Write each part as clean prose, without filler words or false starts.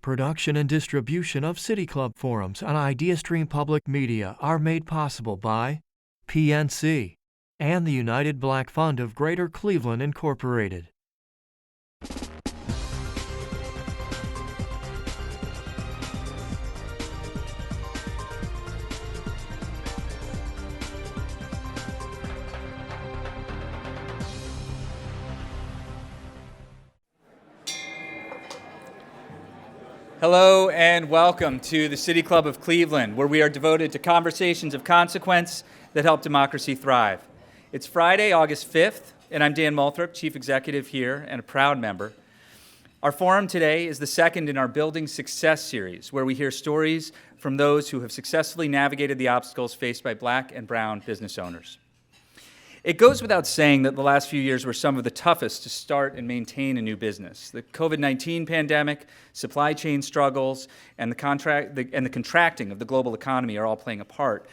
Production and distribution of City Club forums on IdeaStream Public Media are made possible by PNC and the United Black Fund of Greater Cleveland, Incorporated. Hello and welcome to the City Club of Cleveland, where we are devoted to conversations of consequence that help democracy thrive. It's Friday, August 5th, and I'm Dan Moulthrop, Chief Executive here and a proud member. Our forum today is the second in our Building Success series, where we hear stories from those who have successfully navigated the obstacles faced by Black and brown business owners. It goes without saying that the last few years were some of the toughest to start and maintain a new business. The COVID-19 pandemic, supply chain struggles, and the contracting of the global economy are all playing a part.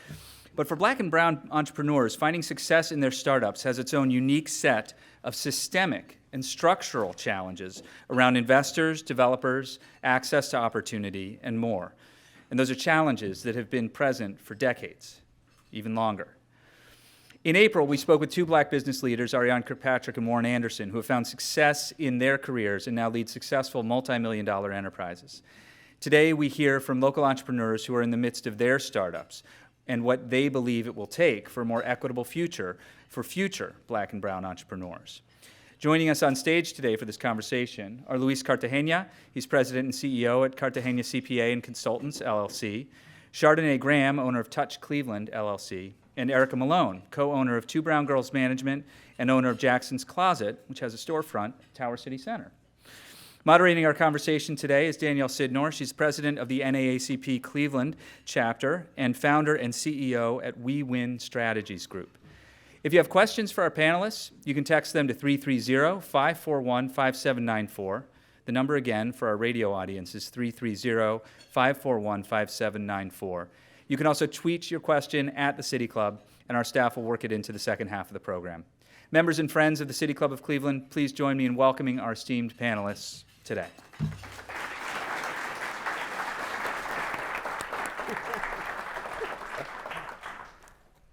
But for Black and brown entrepreneurs, finding success in their startups has its own unique set of systemic and structural challenges around investors, developers, access to opportunity, and more. And those are challenges that have been present for decades, even longer. In April, we spoke with two Black business leaders, Ariane Kirkpatrick and Warren Anderson, who have found success in their careers and now lead successful multimillion-dollar enterprises. Today, we hear from local entrepreneurs who are in the midst of their startups and what they believe it will take for a more equitable future for future Black and brown entrepreneurs. Joining us on stage today for this conversation are Luis Cartagena. He's president and CEO at Cartagena CPA and Consultants, LLC. Chardonnay Graham, owner of Touch Cleveland, LLC. And Erica Malone, co-owner of Two Brown Girls Management and owner of Jackson's Closet, which has a storefront at Tower City Center. Moderating our conversation today is Danielle Sidnor. She's president of the NAACP Cleveland chapter and founder and CEO at We Win Strategies Group. If you have questions for our panelists, you can text them to 330-541-5794. The number again for our radio audience is 330-541-5794. You can also tweet your question at the City Club, and our staff will work it into the second half of the program. Members and friends of the City Club of Cleveland, please join me in welcoming our esteemed panelists today.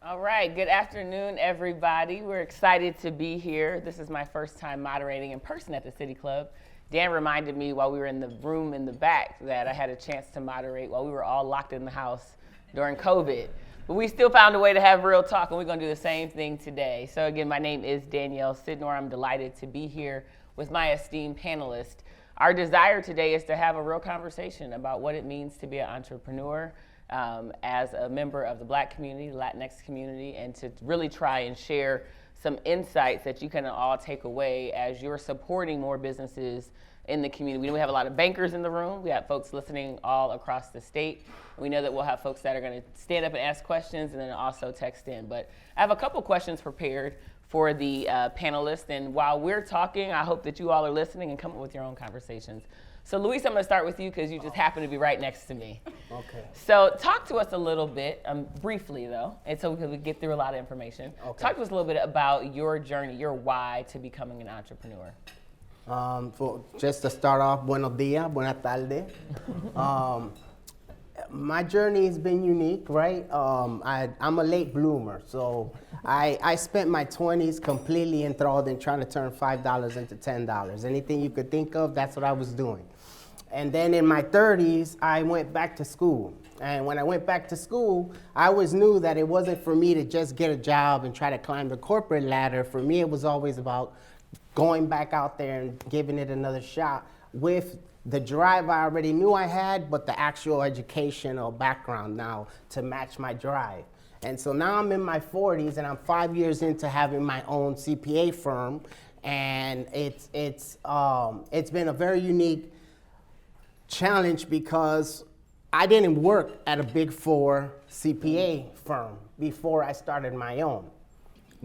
All right, good afternoon, everybody. We're excited to be here. This is my first time moderating in person at the City Club. Dan reminded me while we were in the room in the back that I had a chance to moderate while we were all locked in the house during COVID. But we still found a way to have real talk, and we're going to do the same thing today. So again, my name is Danielle Sidnor. I'm delighted to be here with my esteemed panelists. Our desire today is to have a real conversation about what it means to be an entrepreneur as a member of the Black community, the Latinx community, and to really try and share some insights that you can all take away as you're supporting more businesses in the community. We have a lot of bankers in the room. We have folks listening all across the state. We know that we'll have folks that are going to stand up and ask questions and then also text in. But I have a couple questions prepared for the panelists. And while we're talking, I hope that you all are listening and come up with your own conversations. So Luis, I'm going to start with you because you just happen to be right next to me. Okay. So talk to us a little bit, briefly though, and so we can get through a lot of information. Okay. Talk to us a little bit about your journey, your why to becoming an entrepreneur. Just to start off, buenos dias, buenas tardes. My journey has been unique, right? I'm a late bloomer, so I spent my 20s completely enthralled in trying to turn $5 into $10. Anything you could think of, that's what I was doing. And then in my 30s, I went back to school. And when I went back to school, I always knew that it wasn't for me to just get a job and try to climb the corporate ladder. For me, it was always about going back out there and giving it another shot with the drive I already knew I had, but the actual educational background now to match my drive. And so now I'm in my 40s and I'm 5 years into having my own CPA firm, and it's been a very unique challenge because I didn't work at a Big Four CPA firm before I started my own.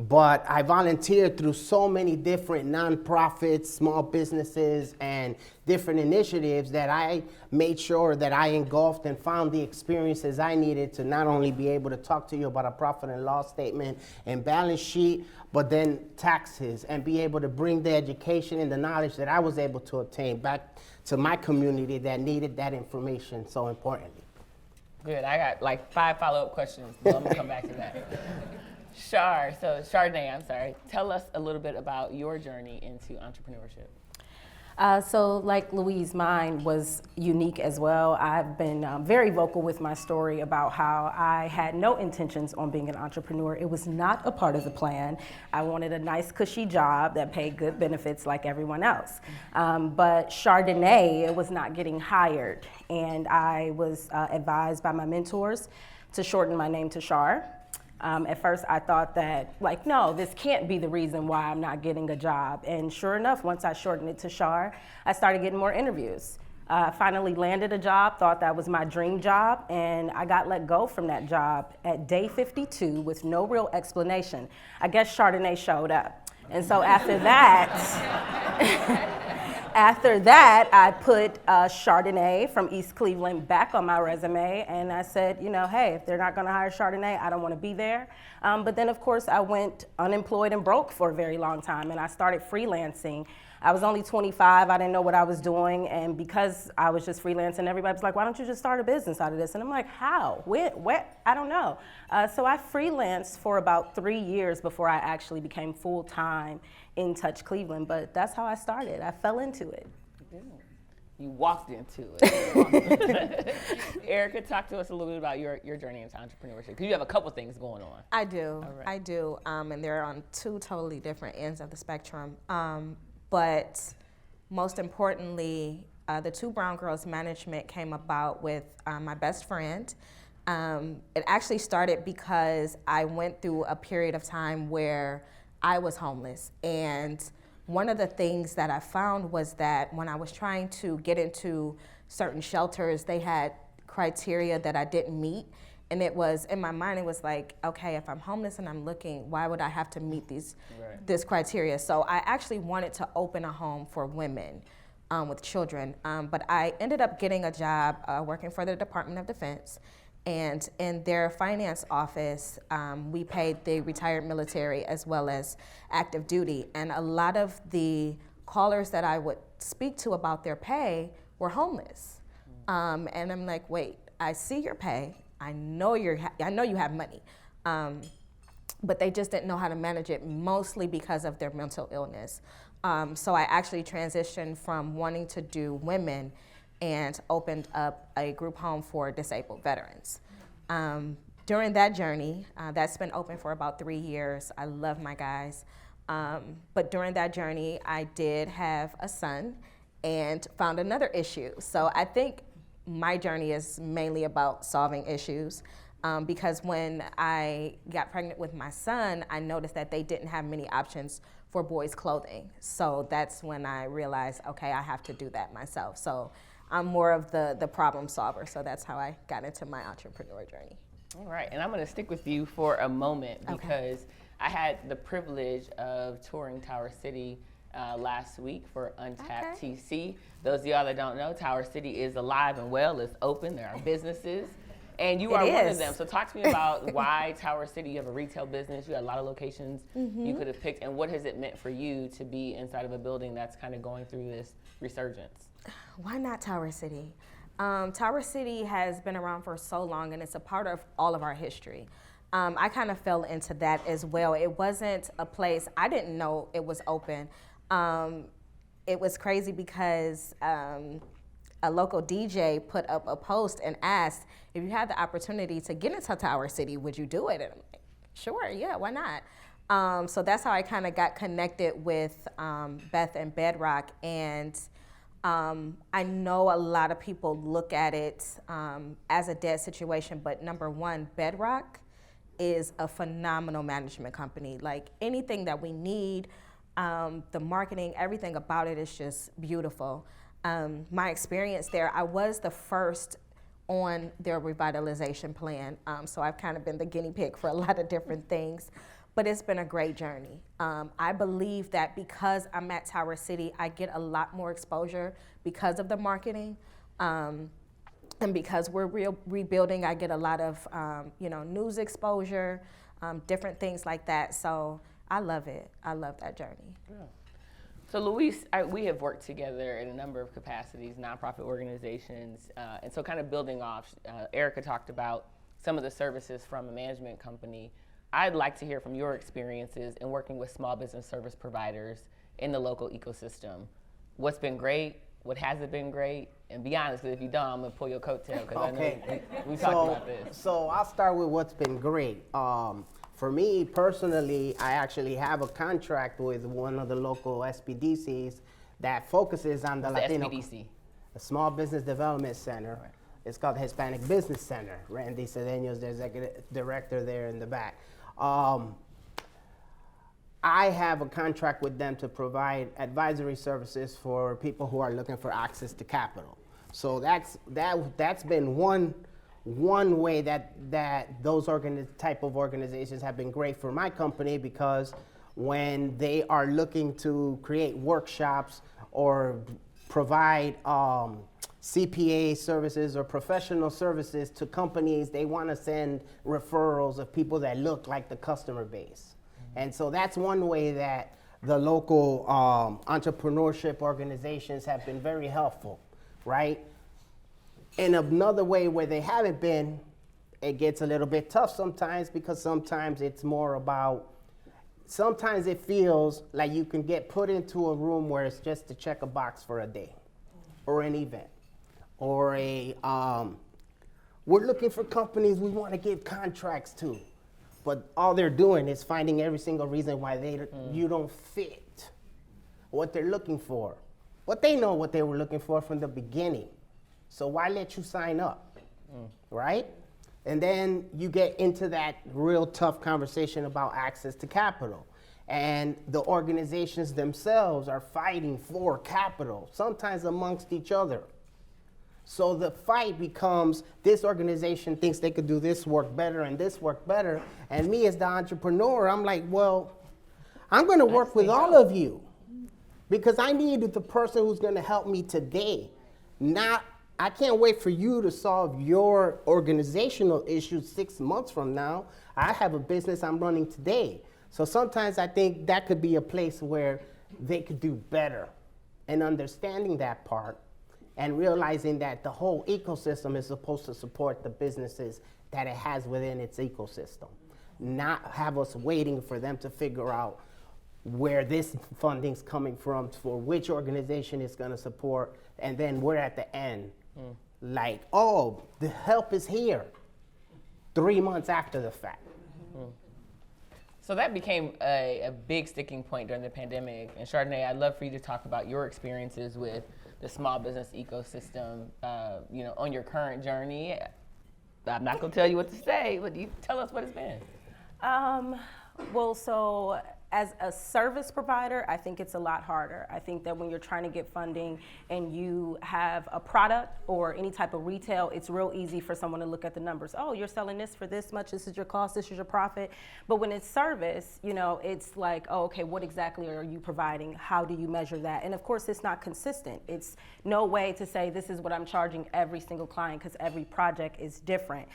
But I volunteered through so many different nonprofits, small businesses, and different initiatives that I made sure that I engulfed and found the experiences I needed to not only be able to talk to you about a profit and loss statement and balance sheet, but then taxes, and be able to bring the education and the knowledge that I was able to obtain back to my community that needed that information so importantly. Good. I got like 5 follow-up questions, but I'm gonna come back to that. Chardonnay, I'm sorry. Tell us a little bit about your journey into entrepreneurship. So like Louise, mine was unique as well. I've been very vocal with my story about how I had no intentions on being an entrepreneur. It was not a part of the plan. I wanted a nice cushy job that paid good benefits like everyone else. But Chardonnay, it was not getting hired. And I was advised by my mentors to shorten my name to Char. At first I thought that, like, no, this can't be the reason why I'm not getting a job. And sure enough, once I shortened it to Char, I started getting more interviews. I finally landed a job, thought that was my dream job, and I got let go from that job at day 52 with no real explanation. I guess Chardonnay showed up. And so after that, I put Chardonnay from East Cleveland back on my resume, and I said, you know, hey, if they're not gonna hire Chardonnay, I don't wanna be there. But then of course I went unemployed and broke for a very long time, and I started freelancing. I was only 25, I didn't know what I was doing, and because I was just freelancing, everybody was like, why don't you just start a business out of this? And I'm like, how? Where? I don't know. So I freelanced for about 3 years before I actually became full-time in Touch Cleveland, but that's how I started. I fell into it. You walked into it. Erica, talk to us a little bit about your journey into entrepreneurship, because you have a couple things going on. I do, All right. I do, and they're on 2 totally different ends of the spectrum. But most importantly, the 2 Brown Girls Management came about with my best friend. It actually started because I went through a period of time where I was homeless, and one of the things that I found was that when I was trying to get into certain shelters, they had criteria that I didn't meet. And it was, in my mind, it was like, okay, if I'm homeless and I'm looking, why would I have to meet this criteria? So I actually wanted to open a home for women with children. But I ended up getting a job working for the Department of Defense. And in their finance office, we paid the retired military as well as active duty. And a lot of the callers that I would speak to about their pay were homeless. And I'm like, wait, I see your pay. I know you have money, but they just didn't know how to manage it, mostly because of their mental illness. So I actually transitioned from wanting to do women and opened up a group home for disabled veterans. During that journey, that's been open for about 3 years. I love my guys. But during that journey, I did have a son and found another issue. So I think my journey is mainly about solving issues, because when I got pregnant with my son, I noticed that they didn't have many options for boys' clothing. So that's when I realized, okay, I have to do that myself. So I'm more of the problem solver. So that's how I got into my entrepreneur journey. All right, and I'm gonna stick with you for a moment because I had the privilege of touring Tower City last week for Untapped TC. Those of y'all that don't know, Tower City is alive and well. It's open. There are businesses, and you are one of them. So talk to me about why Tower City. You have a retail business. You have a lot of locations you could have picked, and what has it meant for you to be inside of a building that's kind of going through this resurgence? Why not Tower City? Tower City has been around for so long, and it's a part of all of our history. I kind of fell into that as well. It wasn't a place, I didn't know it was open. It was crazy because a local DJ put up a post and asked, if you had the opportunity to get into Tower City, would you do it? And I'm like, sure, yeah, why not? So that's how I kind of got connected with Beth and Bedrock. And I know a lot of people look at it as a dead situation, but number one, Bedrock is a phenomenal management company. Like anything that we need, the marketing, everything about it is just beautiful. My experience there, I was the first on their revitalization plan, so I've kind of been the guinea pig for a lot of different things. but it's been a great journey. I believe that because I'm at Tower City, I get a lot more exposure because of the marketing. And because we're rebuilding, I get a lot of news exposure, different things like that. So I love it. I love that journey. Yeah. So Luis, we have worked together in a number of capacities, nonprofit organizations, and so kind of building off, Erica talked about some of the services from a management company. I'd like to hear from your experiences in working with small business service providers in the local ecosystem. What's been great? What hasn't been great? And be honest, because if you don't, I'm gonna pull your coattail, because Okay. I know we talked about this. So I'll start with what's been great. For me personally, I actually have a contract with one of the local SBDCs that focuses on the Latino. SBDC? The Small Business Development Center. Right. It's called the Hispanic Business Center. Randy Cedeño is the executive director there in the back. I have a contract with them to provide advisory services for people who are looking for access to capital. So that's been one way that those type of organizations have been great for my company, because when they are looking to create workshops or provide CPA services or professional services to companies, they want to send referrals of people that look like the customer base. And so that's one way that the local entrepreneurship organizations have been very helpful, right? And another way where they haven't been, it gets a little bit tough sometimes, because sometimes it's more about, sometimes it feels like you can get put into a room where it's just to check a box for a day or an event or we're looking for companies we want to give contracts to. But all they're doing is finding every single reason why you don't fit what they're looking for. But they know what they were looking for from the beginning. So why let you sign up, right? And then you get into that real tough conversation about access to capital. And the organizations themselves are fighting for capital, sometimes amongst each other. So the fight becomes, this organization thinks they could do this work better and this work better. And me as the entrepreneur, I'm like, well, I'm gonna work with all of you, because I need the person who's gonna help me today. I can't wait for you to solve your organizational issues 6 months from now. I have a business I'm running today. So sometimes I think that could be a place where they could do better, and understanding that part and realizing that the whole ecosystem is supposed to support the businesses that it has within its ecosystem. Not have us waiting for them to figure out where this funding's coming from, for which organization it's gonna support, and then we're at the end. Like, oh, the help is here 3 months after the fact. So that became a big sticking point during the pandemic. And Chardonnay, I'd love for you to talk about your experiences with the small business ecosystem, on your current journey. I'm not gonna tell you what to say, but you tell us what it's been. Well, so as a service provider, I think it's a lot harder. I think that when you're trying to get funding and you have a product or any type of retail, it's real easy for someone to look at the numbers. Oh, you're selling this for this much, this is your cost, this is your profit. But when it's service, it's like, oh, okay, what exactly are you providing? How do you measure that? And of course, it's not consistent. It's no way to say this is what I'm charging every single client, because every project is different.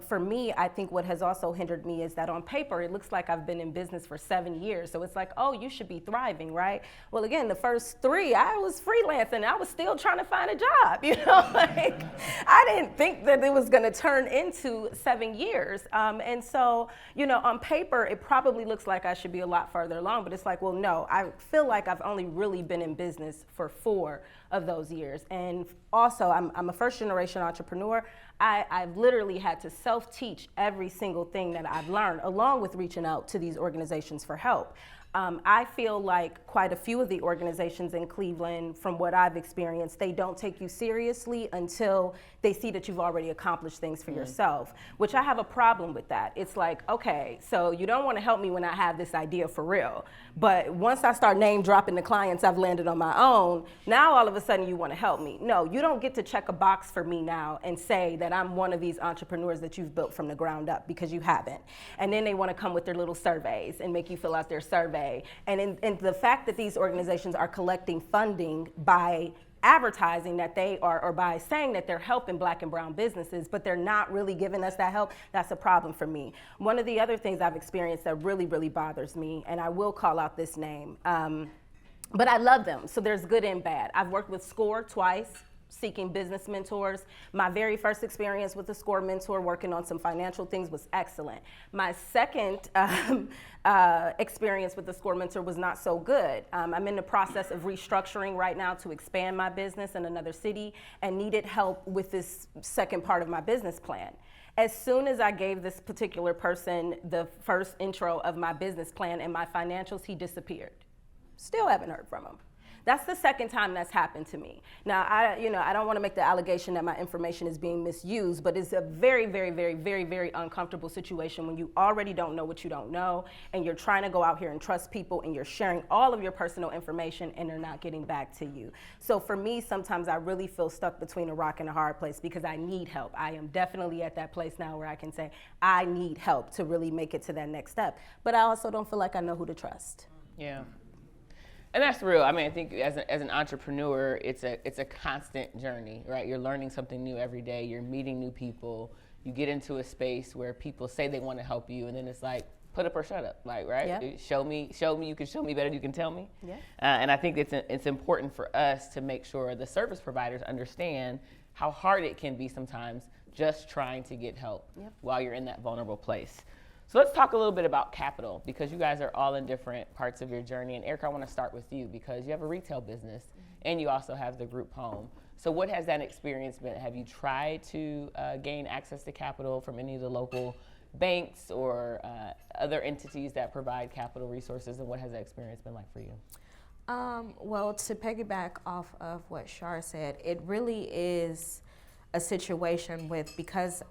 For me, I think what has also hindered me is that on paper, it looks like I've been in business for 7 years. So it's like, oh, you should be thriving, right? Well, again, the first 3, I was freelancing. I was still trying to find a job, Like, I didn't think that it was going to turn into 7 years. And so, on paper, it probably looks like I should be a lot further along. But it's like, well, no, I feel like I've only really been in business for 4 of those years. And also, I'm a first-generation entrepreneur. I've literally had to self-teach every single thing that I've learned, along with reaching out to these organizations for help. I feel like quite a few of the organizations in Cleveland, from what I've experienced, they don't take you seriously until they see that you've already accomplished things for yourself, which I have a problem with that. It's like, okay, so you don't want to help me when I have this idea for real. But once I start name dropping the clients I've landed on my own, now all of a sudden you want to help me. No, you don't get to check a box for me now and say that I'm one of these entrepreneurs that you've built from the ground up, because you haven't. And then they want to come with their little surveys and make you fill out their survey. And the fact that these organizations are collecting funding by advertising that they are, or by saying that they're helping Black and brown businesses, but they're not really giving us that help, that's a problem for me. One of the other things I've experienced that really, really bothers me, and I will call out this name, but I love them, so there's good and bad. I've worked with SCORE twice, seeking business mentors. My very first experience with a SCORE mentor working on some financial things was excellent. My second experience with the SCORE mentor was not so good. I'm in the process of restructuring right now to expand my business in another city and needed help with this second part of my business plan. As soon as I gave this particular person the first intro of my business plan and my financials, he disappeared. Still haven't heard from him. That's the second time that's happened to me. Now, I don't want to make the allegation that my information is being misused, but it's a very, very, very, very, very uncomfortable situation when you already don't know what you don't know, and you're trying to go out here and trust people, and you're sharing all of your personal information, and they're not getting back to you. So for me, sometimes I really feel stuck between a rock and a hard place because I need help. I am definitely at that place now where I can say, I need help to really make it to that next step. But I also don't feel like I know who to trust. Yeah. And that's real. I mean, I think as an entrepreneur, it's a constant journey, right? You're learning something new every day. You're meeting new people. You get into a space where people say they want to help you, and then it's like, put up or shut up, like, right? Yep. Show me. You can show me better than you can tell me. Yeah. And I think it's important for us to make sure the service providers understand how hard it can be sometimes just trying to get help while you're in that vulnerable place. So let's talk a little bit about capital, because you guys are all in different parts of your journey. And Erica, I want to start with you because you have a retail business and you also have the group home. So what has that experience been? Have you tried to gain access to capital from any of the local banks or other entities that provide capital resources, and what has that experience been like for you? Well, to piggyback off of what Shar said, it really is a situation because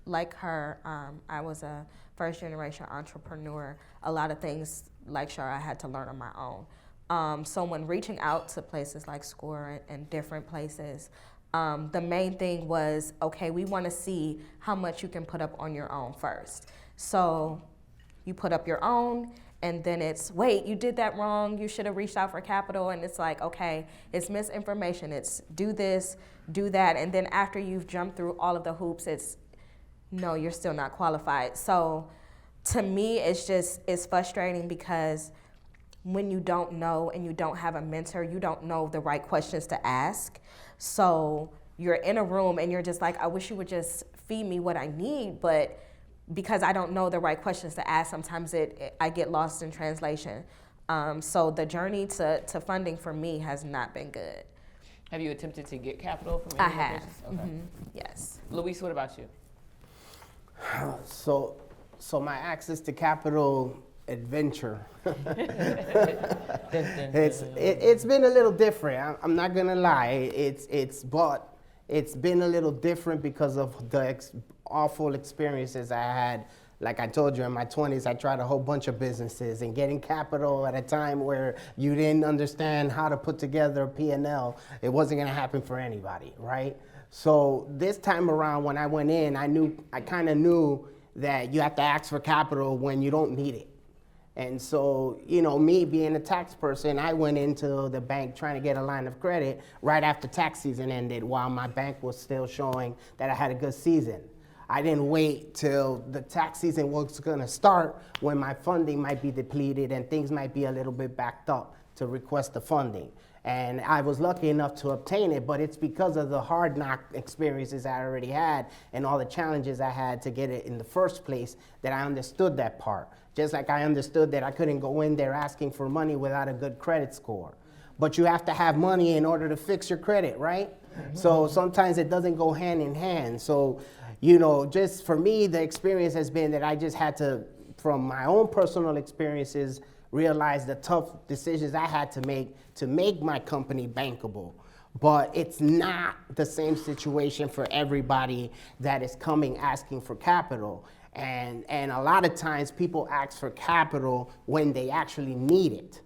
like her, I was a first generation entrepreneur. A lot of things, like Shar, I had to learn on my own. So when reaching out to places like SCORE and different places, the main thing was, okay, we want to see how much you can put up on your own first. So you put up your own, and then it's, wait, you did that wrong, you should have reached out for capital, and it's like, okay, it's misinformation, it's do this, do that, and then after you've jumped through all of the hoops, it's, no, you're still not qualified. So to me, it's frustrating because when you don't know and you don't have a mentor, you don't know the right questions to ask. So you're in a room and you're just like, I wish you would just feed me what I need, but because I don't know the right questions to ask, sometimes I get lost in translation. So the journey to funding for me has not been good. Have you attempted to get capital from I any have. locations? Okay. Mm-hmm. Yes. Luis, what about you? So my access to capital adventure, it's been a little different. I'm not gonna lie. It's been a little different because of the awful experiences I had. Like I told you, in my 20s, I tried a whole bunch of businesses, and getting capital at a time where you didn't understand how to put together a P&L, it wasn't gonna happen for anybody, right? So this time around, when I went in, I kind of knew that you have to ask for capital when you don't need it. And so, me being a tax person, I went into the bank trying to get a line of credit right after tax season ended, while my bank was still showing that I had a good season. I didn't wait till the tax season was gonna start, when my funding might be depleted and things might be a little bit backed up, to request the funding. And I was lucky enough to obtain it, but it's because of the hard knock experiences I already had and all the challenges I had to get it in the first place that I understood that part. Just like I understood that I couldn't go in there asking for money without a good credit score. But you have to have money in order to fix your credit, right? Mm-hmm. So sometimes it doesn't go hand in hand. So, just for me, the experience has been that I just had to, from my own personal experiences, realized the tough decisions I had to make my company bankable. But it's not the same situation for everybody that is coming asking for capital. And a lot of times people ask for capital when they actually need it,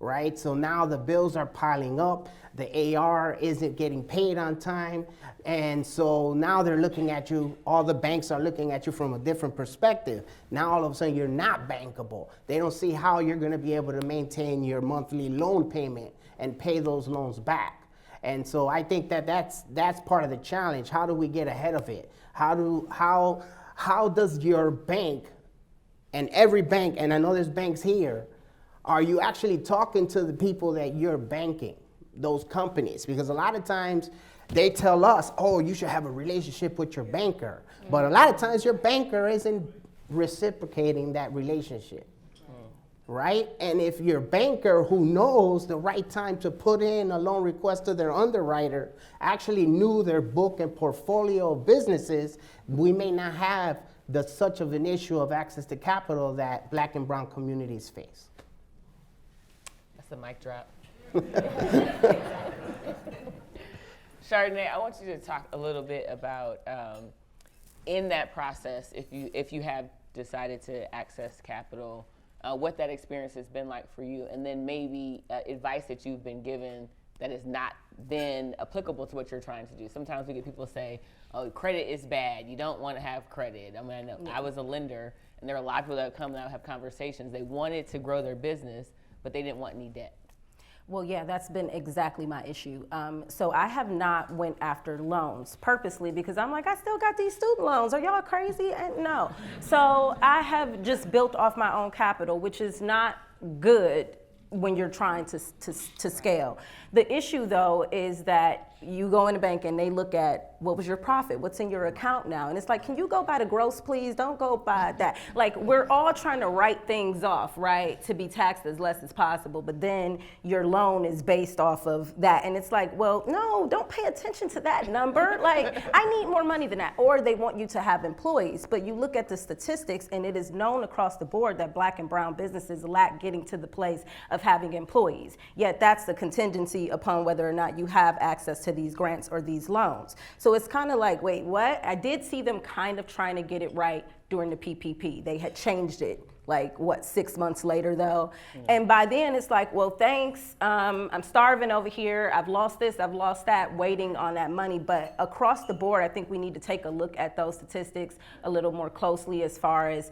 right? So now the bills are piling up, the AR isn't getting paid on time, and so now they're looking at you, all the banks are looking at you from a different perspective. Now all of a sudden you're not bankable. They don't see how you're gonna be able to maintain your monthly loan payment and pay those loans back. And so I think that's part of the challenge. How do we get ahead of it? How does your bank, and every bank, and I know there's banks here, are you actually talking to the people that you're banking, those companies? Because a lot of times they tell us, oh, you should have a relationship with your banker. But a lot of times your banker isn't reciprocating that relationship. Right? And if your banker, who knows the right time to put in a loan request to their underwriter, actually knew their book and portfolio of businesses, we may not have such of an issue of access to capital that Black and brown communities face. That's a mic drop. Chardonnay, I want you to talk a little bit about, in that process, if you have decided to access capital, what that experience has been like for you, and then maybe advice that you've been given that is not then applicable to what you're trying to do. Sometimes we get people say, oh, credit is bad, you don't want to have credit. I mean, I know I was a lender, and there are a lot of people that come and I have conversations. They wanted to grow their business, but they didn't want any debt. Well, yeah, that's been exactly my issue. So I have not went after loans purposely because I'm like, I still got these student loans. Are y'all crazy? And no. So I have just built off my own capital, which is not good when you're trying to scale. The issue, though, is that you go in the bank and they look at what was your profit, what's in your account now, and it's like, can you go by the gross, please? Don't go by that. Like, we're all trying to write things off, right, to be taxed as less as possible, but then your loan is based off of that, and it's like, well, no, don't pay attention to that number. Like, I need more money than that. Or they want you to have employees, but you look at the statistics, and it is known across the board that Black and brown businesses lack getting to the place of having employees. Yet that's the contingency upon whether or not you have access to these grants or these loans. So it's kind of like, wait, what? I did see them kind of trying to get it right during the PPP. They had changed it, like, 6 months later, though? And by then, it's like, well, thanks, I'm starving over here, I've lost this, I've lost that, waiting on that money. But across the board, I think we need to take a look at those statistics a little more closely as far as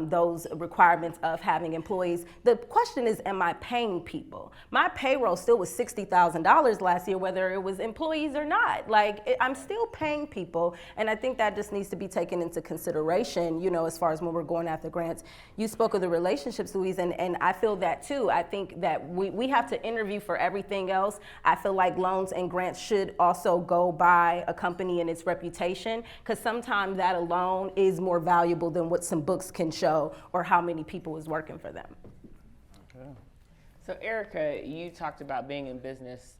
those requirements of having employees. The question is, am I paying people? My payroll still was $60,000 last year, whether it was employees or not. Like, I'm still paying people, and I think that just needs to be taken into consideration, you know, as far as when we're going after grants. You spoke of the relationships, Louise, and I feel that too. I think that we have to interview for everything else. I feel like loans and grants should also go by a company and its reputation, because sometimes that alone is more valuable than what some books can show or how many people is working for them. Okay. So Erica, you talked about being in business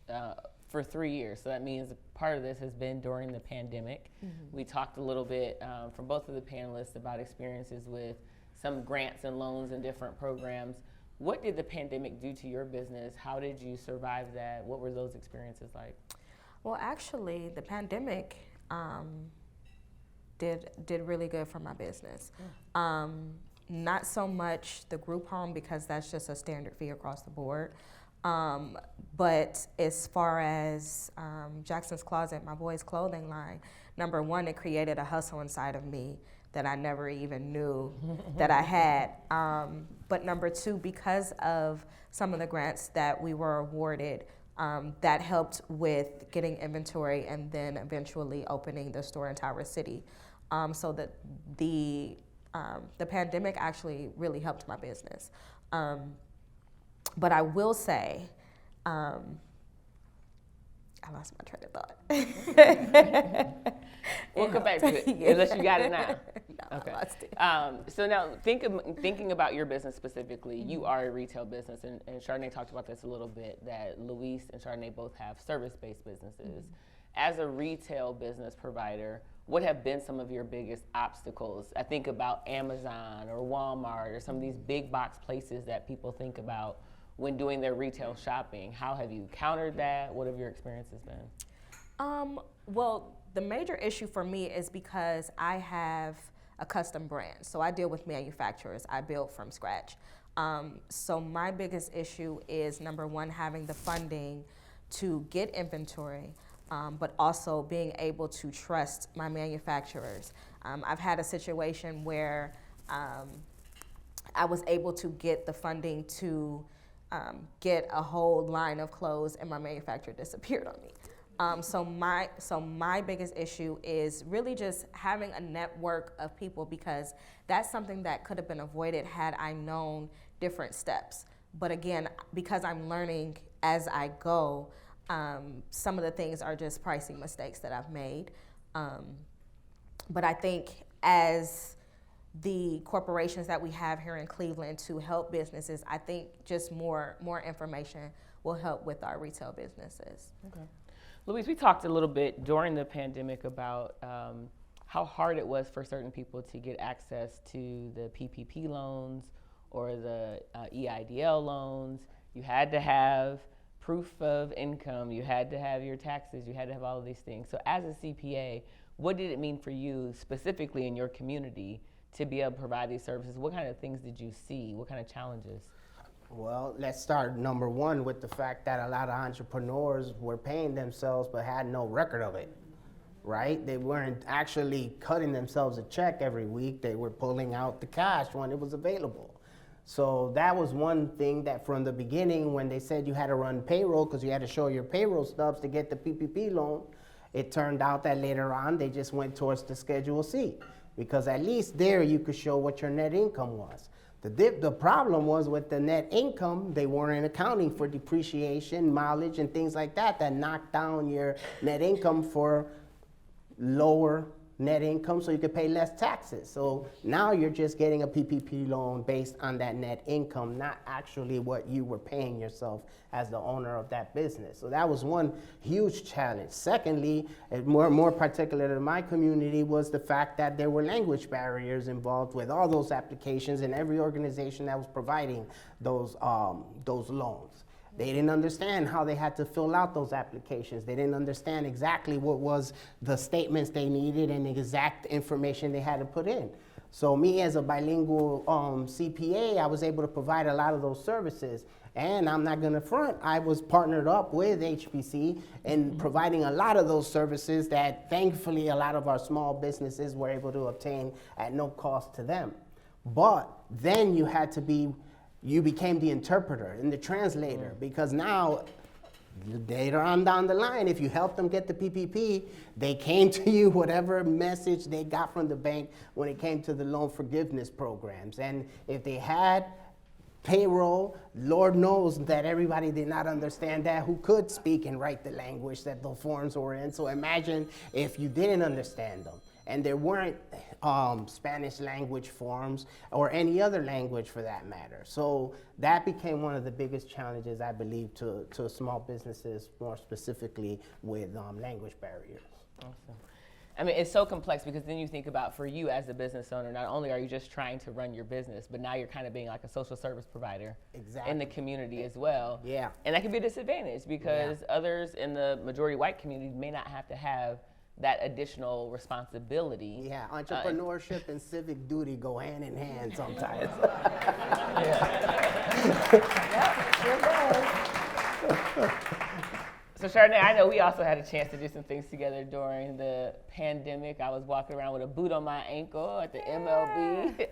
for 3 years. So that means part of this has been during the pandemic. Mm-hmm. We talked a little bit from both of the panelists about experiences with some grants and loans and different programs. What did the pandemic do to your business? How did you survive that? What were those experiences like? Well, actually, the pandemic did really good for my business. Not so much the group home, because that's just a standard fee across the board. But as far as Jackson's Closet, my boys' clothing line, number one, it created a hustle inside of me that I never even knew that I had. But number two, because of some of the grants that we were awarded, that helped with getting inventory and then eventually opening the store in Tower City. So that the pandemic actually really helped my business. But I will say, I lost my train of thought. We'll come back to it, unless you got it now. No, okay. I lost it. So now, thinking about your business specifically, you are a retail business, and Chardonnay talked about this a little bit, that Luis and Chardonnay both have service-based businesses. As a retail business provider, what have been some of your biggest obstacles? I think about Amazon or Walmart or some of these big box places that people think about when doing their retail shopping. How have you countered that? What have your experiences been? Well, the major issue for me is because I have a custom brand. So I deal with manufacturers. I build from scratch. So my biggest issue is, number one, having the funding to get inventory, but also being able to trust my manufacturers. I've had a situation where I was able to get the funding to get a whole line of clothes, and my manufacturer disappeared on me. So my biggest issue is really just having a network of people, because that's something that could have been avoided had I known different steps. But again, because I'm learning as I go, some of the things are just pricing mistakes that I've made. But I think as the corporations that we have here in Cleveland to help businesses, I think just more information will help with our retail businesses. Okay. Louise, we talked a little bit during the pandemic about how hard it was for certain people to get access to the PPP loans or the EIDL loans. You had to have proof of income, you had to have your taxes, you had to have all of these things. So as a CPA, what did it mean for you specifically in your community to be able to provide these services? What kind of things did you see? What kind of challenges? Well, let's start number one with the fact that a lot of entrepreneurs were paying themselves but had no record of it, right? They weren't actually cutting themselves a check every week. They were pulling out the cash when it was available. So that was one thing that from the beginning, when they said you had to run payroll because you had to show your payroll stubs to get the PPP loan, it turned out that later on they just went towards the Schedule C, because at least there you could show what your net income was. The problem was with the net income, they weren't accounting for depreciation, mileage, and things like that knocked down your net income for lower net income so you could pay less taxes. So now you're just getting a PPP loan based on that net income, not actually what you were paying yourself as the owner of that business. So that was one huge challenge. Secondly, and more particular to my community, was the fact that there were language barriers involved with all those applications and every organization that was providing those loans. They didn't understand how they had to fill out those applications. They didn't understand exactly what was the statements they needed and the exact information they had to put in. So me as a bilingual CPA, I was able to provide a lot of those services. And I'm not gonna front, I was partnered up with HBC in providing a lot of those services that thankfully a lot of our small businesses were able to obtain at no cost to them. But then you became the interpreter and the translator, because now later on down the line, if you help them get the PPP, they came to you whatever message they got from the bank when it came to the loan forgiveness programs. And if they had payroll, Lord knows that everybody did not understand that who could speak and write the language that the forms were in. So imagine if you didn't understand them. And there weren't Spanish language forms or any other language for that matter. So that became one of the biggest challenges, I believe, to small businesses, more specifically with language barriers. Awesome. I mean, it's so complex, because then you think about, for you as a business owner, not only are you just trying to run your business, but now you're kind of being like a social service provider in the community as well. Yeah. And that can be a disadvantage, because others in the majority white community may not have to have that additional responsibility. Yeah, entrepreneurship and civic duty go hand in hand sometimes. So Chardonnay, I know we also had a chance to do some things together during the pandemic. I was walking around with a boot on my ankle at the MLB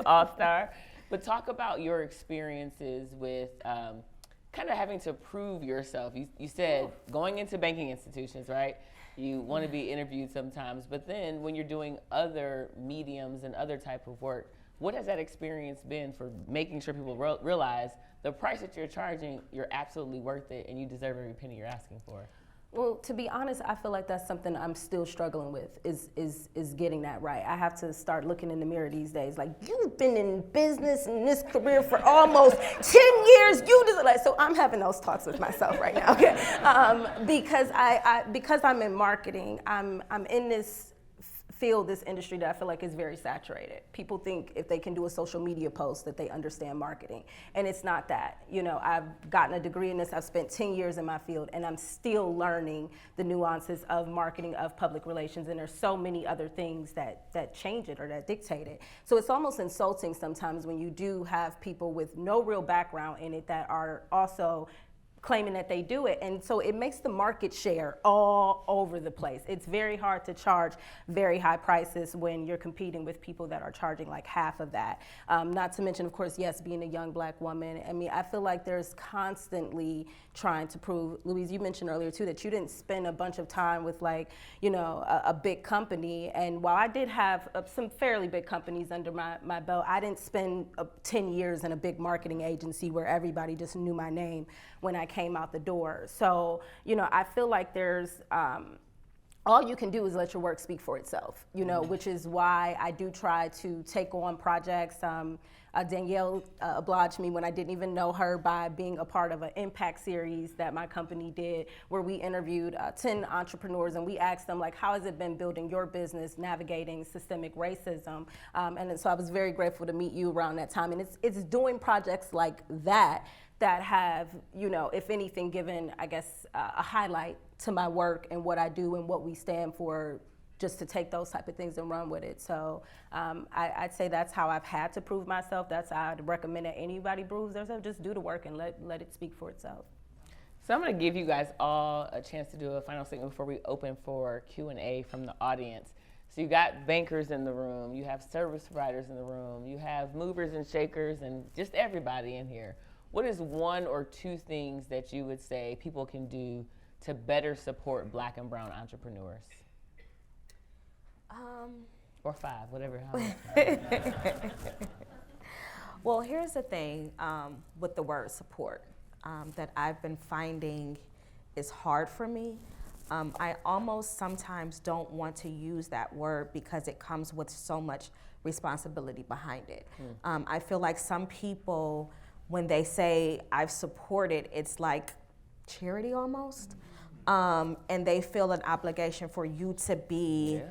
All-Star. But talk about your experiences with kind of having to prove yourself. You said going into banking institutions, right? You want to be interviewed sometimes, but then when you're doing other mediums and other type of work, what has that experience been for making sure people realize the price that you're charging, you're absolutely worth it, and you deserve every penny you're asking for? Well, to be honest, I feel like that's something I'm still struggling with, is getting that right. I have to start looking in the mirror these days. Like, you've been in business in this career for almost 10 years. So I'm having those talks with myself right now, okay? Because I'm in marketing, I'm in this feel this industry that I feel like is very saturated. People think if they can do a social media post that they understand marketing, and it's not that. You know, I've gotten a degree in this, I've spent 10 years in my field, and I'm still learning the nuances of marketing, of public relations, and there's so many other things that change it or that dictate it. So it's almost insulting sometimes when you do have people with no real background in it that are also claiming that they do it. And so it makes the market share all over the place. It's very hard to charge very high prices when you're competing with people that are charging like half of that. Not to mention, of course, yes, being a young Black woman. I mean, I feel like there's constantly trying to prove, Louise, you mentioned earlier too, that you didn't spend a bunch of time with like, you know, a big company. And while I did have some fairly big companies under my belt, I didn't spend 10 years in a big marketing agency where everybody just knew my name when I came out the door. So, you know, I feel like there's, all you can do is let your work speak for itself, you know, which is why I do try to take on projects. Danielle obliged me when I didn't even know her by being a part of an impact series that my company did, where we interviewed 10 entrepreneurs and we asked them, like, how has it been building your business, navigating systemic racism? And so I was very grateful to meet you around that time. And it's doing projects like that have, you know, if anything, given, I guess, a highlight to my work and what I do and what we stand for, just to take those type of things and run with it. So I'd say that's how I've had to prove myself. That's how I'd recommend that anybody proves themselves. Just do the work and let it speak for itself. So I'm going to give you guys all a chance to do a final segment before we open for Q&A from the audience. So you got bankers in the room, you have service providers in the room, you have movers and shakers, and just everybody in here. What is one or two things that you would say people can do to better support Black and brown entrepreneurs? Or five, whatever. Well, here's the thing with the word support that I've been finding is hard for me. I almost sometimes don't want to use that word because it comes with so much responsibility behind it. I feel like some people, when they say I've supported, it's like charity almost. And they feel an obligation for you to be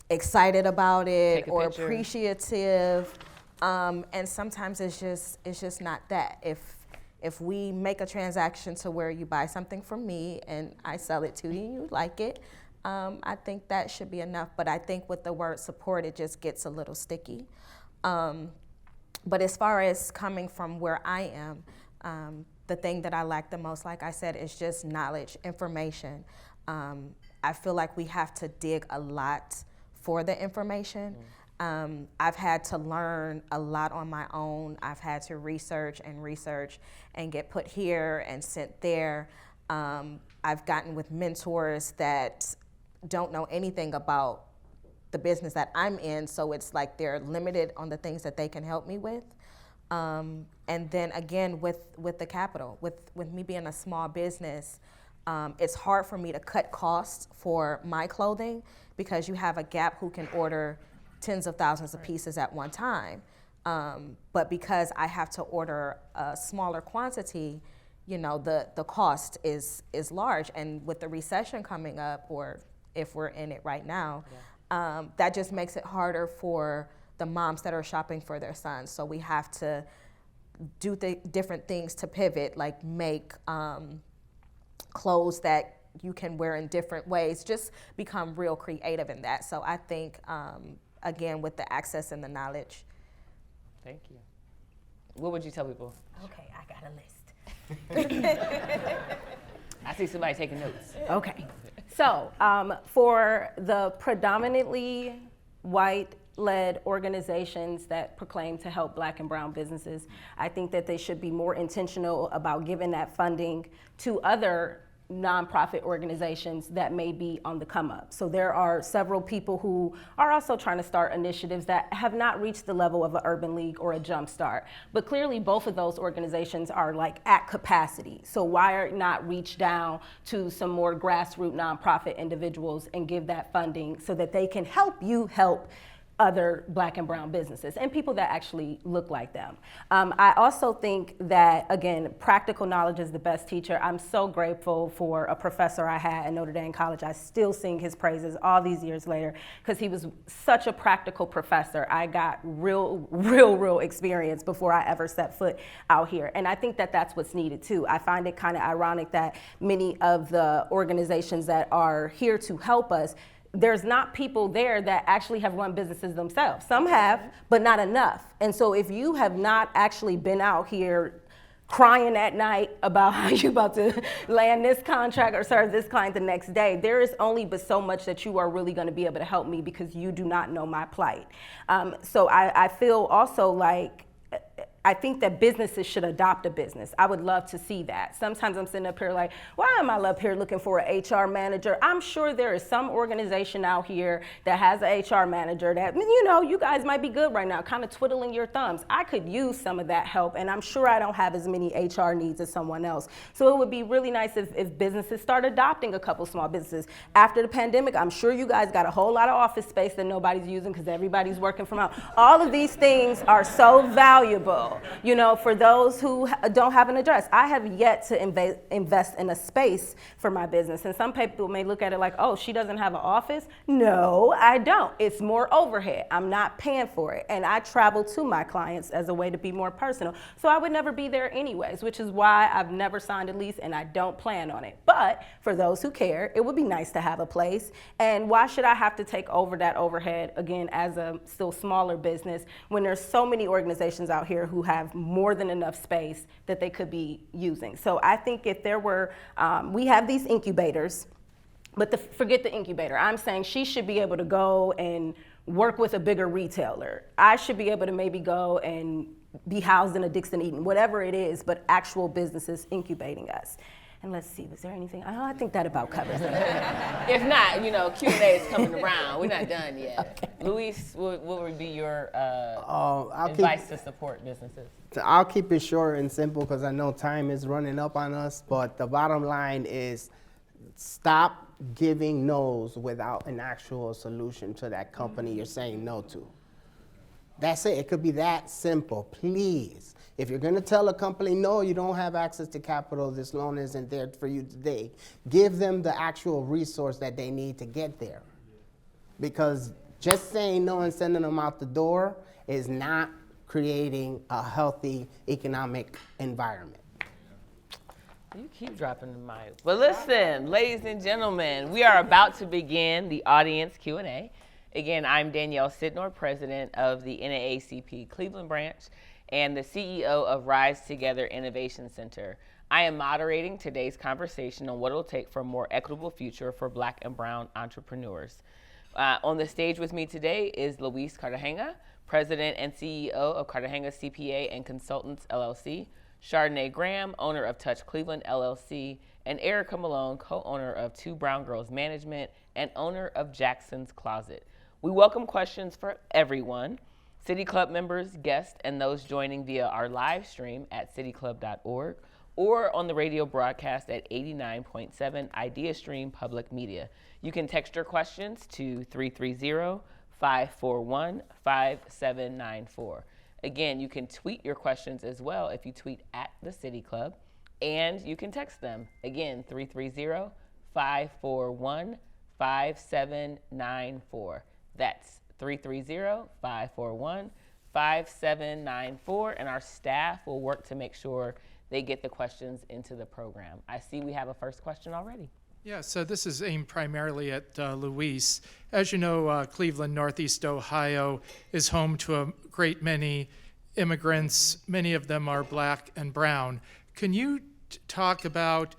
excited about it or picture. Appreciative. And sometimes it's just not that. If we make a transaction to where you buy something from me and I sell it to you and you like it, I think that should be enough. But I think with the word support, it just gets a little sticky. But as far as coming from where I am, the thing that I lack the most, like I said, is just knowledge, information. I feel like we have to dig a lot for the information. I've had to learn a lot on my own. I've had to research and get put here and sent there. I've gotten with mentors that don't know anything about the business that I'm in, so it's like they're limited on the things that they can help me with. And then again, with the capital, with me being a small business, it's hard for me to cut costs for my clothing because you have a Gap who can order tens of thousands of pieces at one time. But because I have to order a smaller quantity, you know, the cost is large. And with the recession coming up, or if we're in it right now, that just makes it harder for the moms that are shopping for their sons. So we have to do different things to pivot, like make clothes that you can wear in different ways, just become real creative in that. So I think, again, with the access and the knowledge. Thank you. What would you tell people? Okay, I got a list. I see somebody taking notes. Okay. So for the predominantly white-led organizations that proclaim to help Black and brown businesses, I think that they should be more intentional about giving that funding to other nonprofit organizations that may be on the come up. So there are several people who are also trying to start initiatives that have not reached the level of an Urban League or a Jumpstart. But clearly both of those organizations are like at capacity. So why not reach down to some more grassroots nonprofit individuals and give that funding so that they can help you help other Black and brown businesses and people that actually look like them. I also think that, again, practical knowledge is the best teacher. I'm so grateful for a professor I had at Notre Dame College. I still sing his praises all these years later because he was such a practical professor. I got real experience before I ever set foot out here. And I think that that's what's needed too. I find it kind of ironic that many of the organizations that are here to help us, there's not people there that actually have run businesses themselves. Some have, but not enough. And so if you have not actually been out here crying at night about how you about to land this contract or serve this client the next day, there is only but so much that you are really gonna be able to help me because you do not know my plight. So I feel also like, I think that businesses should adopt a business. I would love to see that. Sometimes I'm sitting up here like, why am I up here looking for an HR manager? I'm sure there is some organization out here that has an HR manager that, you know, you guys might be good right now, kind of twiddling your thumbs. I could use some of that help, and I'm sure I don't have as many HR needs as someone else. So it would be really nice if businesses start adopting a couple small businesses. After the pandemic, I'm sure you guys got a whole lot of office space that nobody's using because everybody's working from home. All of these things are so valuable, you know, for those who don't have an address. I have yet to invest in a space for my business. And some people may look at it like, oh, she doesn't have an office. No, I don't. It's more overhead. I'm not paying for it. And I travel to my clients as a way to be more personal. So I would never be there anyways, which is why I've never signed a lease and I don't plan on it. But for those who care, it would be nice to have a place. And why should I have to take over that overhead, again, as a still smaller business, when there's so many organizations out here who have more than enough space that they could be using. So I think if there were, we have these incubators, but forget the incubator. I'm saying she should be able to go and work with a bigger retailer. I should be able to maybe go and be housed in a Dixon Eaton, whatever it is, but actual businesses incubating us. And let's see, was there anything? Oh, I think that about covers it. If not, you know, Q&A is coming around. We're not done yet. Okay. Luis, what would be your advice to support businesses? I'll keep it short and simple because I know time is running up on us, but the bottom line is stop giving no's without an actual solution to that company you're saying no to. That's it. It could be that simple. Please. If you're going to tell a company, no, you don't have access to capital, this loan isn't there for you today, give them the actual resource that they need to get there. Because just saying no and sending them out the door is not creating a healthy economic environment. You keep dropping the mic. But listen, ladies and gentlemen, we are about to begin the audience Q&A. Again, I'm Danielle Sidnor, president of the NAACP Cleveland branch and the CEO of Rise Together Innovation Center. I am moderating today's conversation on what it'll take for a more equitable future for Black and brown entrepreneurs. On the stage with me today is Luis Cartagena, president and CEO of Cartagena CPA and Consultants LLC, Chardonnay Graham, owner of Touch Cleveland LLC, and Erica Malone, co-owner of Two Brown Girls Management and owner of Jackson's Closet. We welcome questions for everyone. City Club members, guests, and those joining via our live stream at cityclub.org or on the radio broadcast at 89.7 IdeaStream Public Media. You can text your questions to 330-541-5794. Again, you can tweet your questions as well if you tweet at the City Club, and you can text them. Again, 330-541-5794. That's 330-541-5794, and our staff will work to make sure they get the questions into the program. I see we have a first question already. Yeah, so this is aimed primarily at Luis. As you know, Cleveland, Northeast Ohio is home to a great many immigrants. Many of them are Black and brown. Can you talk about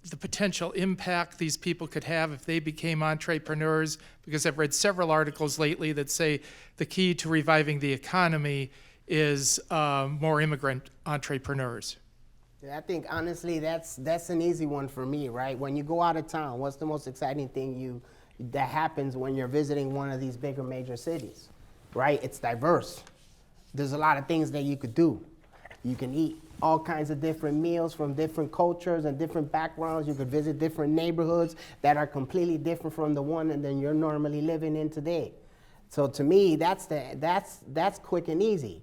the potential impact these people could have if they became entrepreneurs? Because I've read several articles lately that say the key to reviving the economy is more immigrant entrepreneurs. I think honestly that's an easy one for me, right? When you go out of town, what's the most exciting thing that happens when you're visiting one of these bigger major cities, right? It's diverse. There's a lot of things that you could do. You can eat all kinds of different meals from different cultures and different backgrounds. You could visit different neighborhoods that are completely different from the one that you're normally living in today. So to me, that's quick and easy.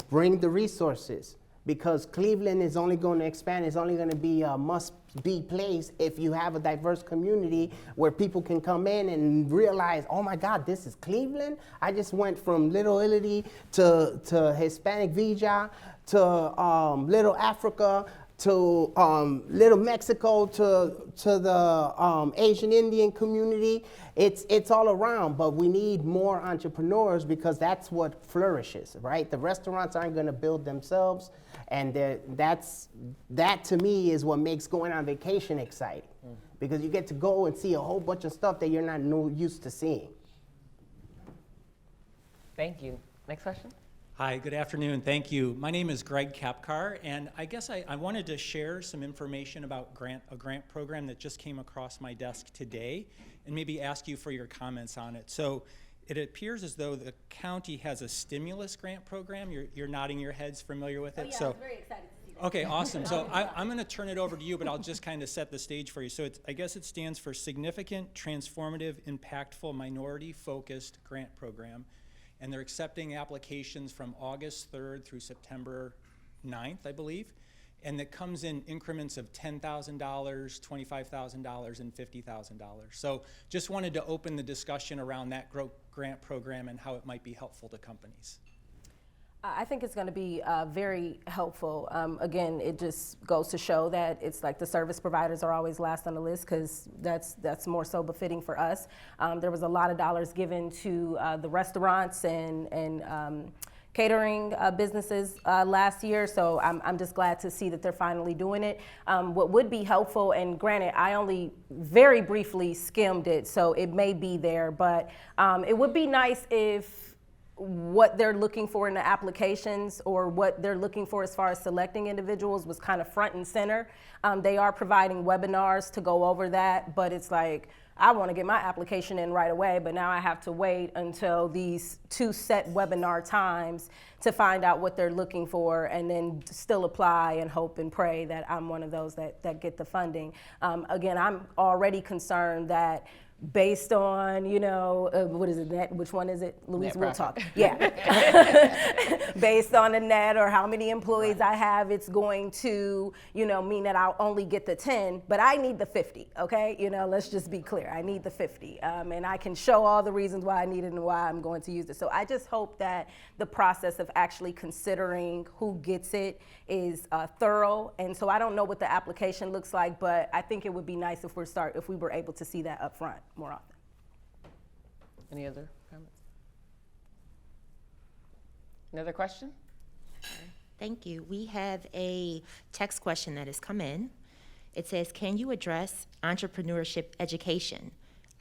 Bring the resources, because Cleveland is only going to expand. It's only going to be a must-be place if you have a diverse community where people can come in and realize, oh my God, this is Cleveland. I just went from Little Italy to Hispanic Villa to Little Africa to Little Mexico to the Asian Indian community. It's all around, but we need more entrepreneurs, because that's what flourishes, right? The restaurants aren't going to build themselves, and that to me is what makes going on vacation exciting, because you get to go and see a whole bunch of stuff that you're not used to seeing. Thank you. Next question. Hi, good afternoon. Thank you. My name is Greg Kapkar, and I guess I wanted to share some information about a grant program that just came across my desk today, and maybe ask you for your comments on it. So it appears as though the county has a stimulus grant program. You're nodding your heads, familiar with it? Oh, yeah, I was very excited to see that. Okay, awesome. So I'm going to turn it over to you, but I'll just kind of set the stage for you. So I guess it stands for Significant, Transformative, Impactful, Minority-Focused Grant Program. And they're accepting applications from August 3rd through September 9th, I believe. And that comes in increments of $10,000, $25,000, and $50,000. So just wanted to open the discussion around that grant program and how it might be helpful to companies. I think it's going to be very helpful. Again, it just goes to show that it's like the service providers are always last on the list, because that's more so befitting for us. There was a lot of dollars given to the restaurants and catering businesses last year, so I'm just glad to see that they're finally doing it. What would be helpful, and granted, I only very briefly skimmed it, so it may be there, but it would be nice if what they're looking for in the applications, or what they're looking for as far as selecting individuals, was kind of front and center. They are providing webinars to go over that, but it's like, I want to get my application in right away, but now I have to wait until these 2 set webinar times to find out what they're looking for, and then still apply and hope and pray that I'm one of those that get the funding. Again, I'm already concerned that based on, what is it, net? Which one is it? Louise, we'll talk. Yeah. Based on the net, or how many employees I have, it's going to, mean that I'll only get the 10, but I need the 50, okay? Let's just be clear. I need the 50. And I can show all the reasons why I need it and why I'm going to use it. So I just hope that the process of actually considering who gets it is thorough. And so I don't know what the application looks like, but I think it would be nice if we were able to see that up front more often. Any other comments? Another question? Thank you. We have a text question that has come in. It says, can you address entrepreneurship education?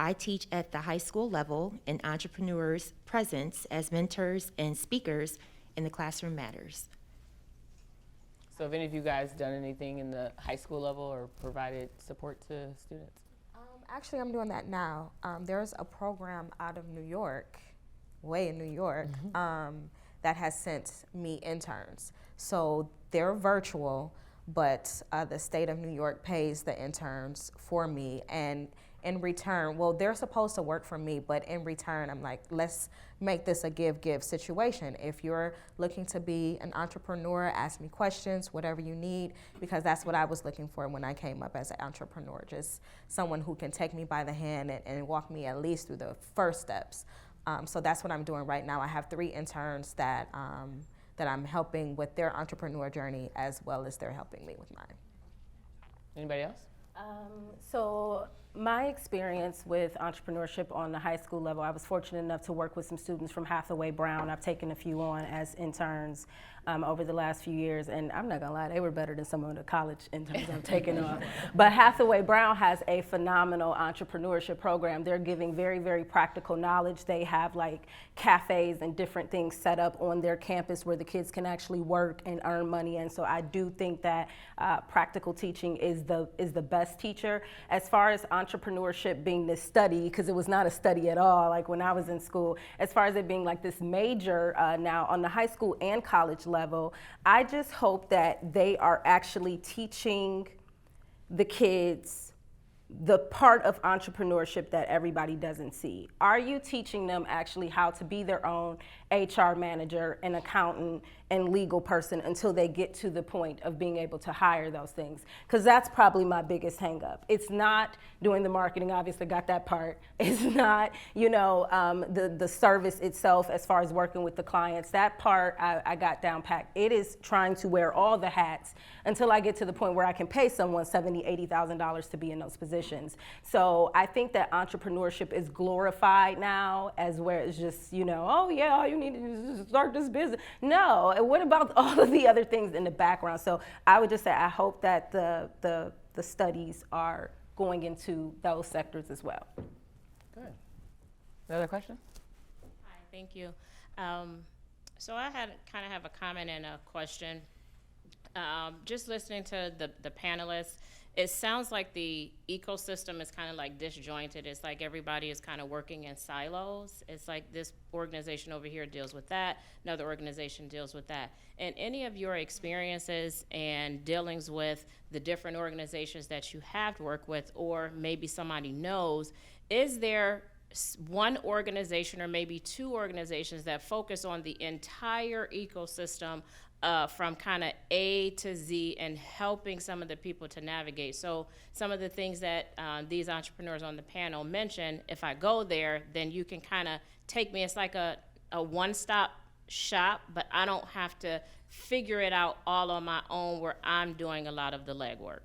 I teach at the high school level, and entrepreneurs' presence as mentors and speakers in the classroom matters. So have any of you guys done anything in the high school level or provided support to students? Actually, I'm doing that now. There's a program out of New York, way in New York, that has sent me interns. So they're virtual, but the state of New York pays the interns for me, and in return, well, they're supposed to work for me, but in return, I'm like, let's make this a give-give situation. If you're looking to be an entrepreneur, ask me questions, whatever you need, because that's what I was looking for when I came up as an entrepreneur, just someone who can take me by the hand and walk me at least through the first steps. So that's what I'm doing right now. I have 3 interns that I'm helping with their entrepreneur journey, as well as they're helping me with mine. Anybody else? So my experience with entrepreneurship on the high school level, I was fortunate enough to work with some students from Hathaway Brown. I've taken a few on as interns over the last few years, and I'm not gonna lie, they were better than some of the college interns I've taken on. But Hathaway Brown has a phenomenal entrepreneurship program. They're giving very, very practical knowledge. They have like cafes and different things set up on their campus where the kids can actually work and earn money. And so I do think that practical teaching is the best teacher. As far as entrepreneurship being this study, because it was not a study at all, like when I was in school, as far as it being like this major now on the high school and college level, I just hope that they are actually teaching the kids the part of entrepreneurship that everybody doesn't see. Are you teaching them actually how to be their own HR manager, an accountant, and legal person until they get to the point of being able to hire those things? Because that's probably my biggest hang up. It's not doing the marketing, obviously got that part. It's not, the service itself as far as working with the clients. That part I got down packed. It is trying to wear all the hats until I get to the point where I can pay someone $70,000, $80,000 to be in those positions. So I think that entrepreneurship is glorified now as where it's just, oh yeah, all you need to do is start this business. No, and what about all of the other things in the background? So I would just say I hope that the studies are going into those sectors as well. Good. Another question? Hi, thank you. So I kind of have a comment and a question. Just listening to the panelists, it sounds like the ecosystem is kind of like disjointed. It's like everybody is kind of working in silos. It's like this organization over here deals with that, another organization deals with that. In any of your experiences and dealings with the different organizations that you have worked with, or maybe somebody knows, is there one organization or maybe two organizations that focus on the entire ecosystem from kind of A to Z and helping some of the people to navigate? So some of the things that these entrepreneurs on the panel mentioned, if I go there, then you can kind of take me. It's like a one-stop shop, but I don't have to figure it out all on my own where I'm doing a lot of the legwork.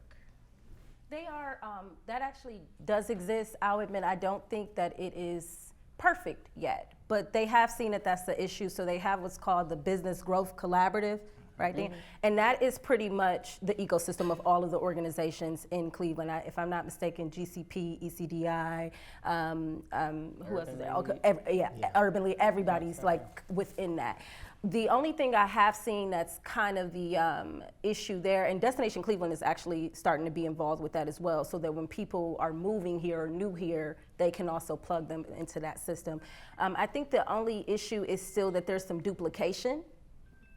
They are, that actually does exist. I'll admit, I don't think that it is perfect yet, but they have seen that that's the issue. So they have what's called the Business Growth Collaborative, right? Mm-hmm. And that is pretty much the ecosystem of all of the organizations in Cleveland. If I'm not mistaken, GCP, ECDI, who else is there? Okay, Urban League, everybody's like within that. The only thing I have seen that's kind of the issue there, and Destination Cleveland is actually starting to be involved with that as well, so that when people are moving here or new here, they can also plug them into that system. I think the only issue is still that there's some duplication.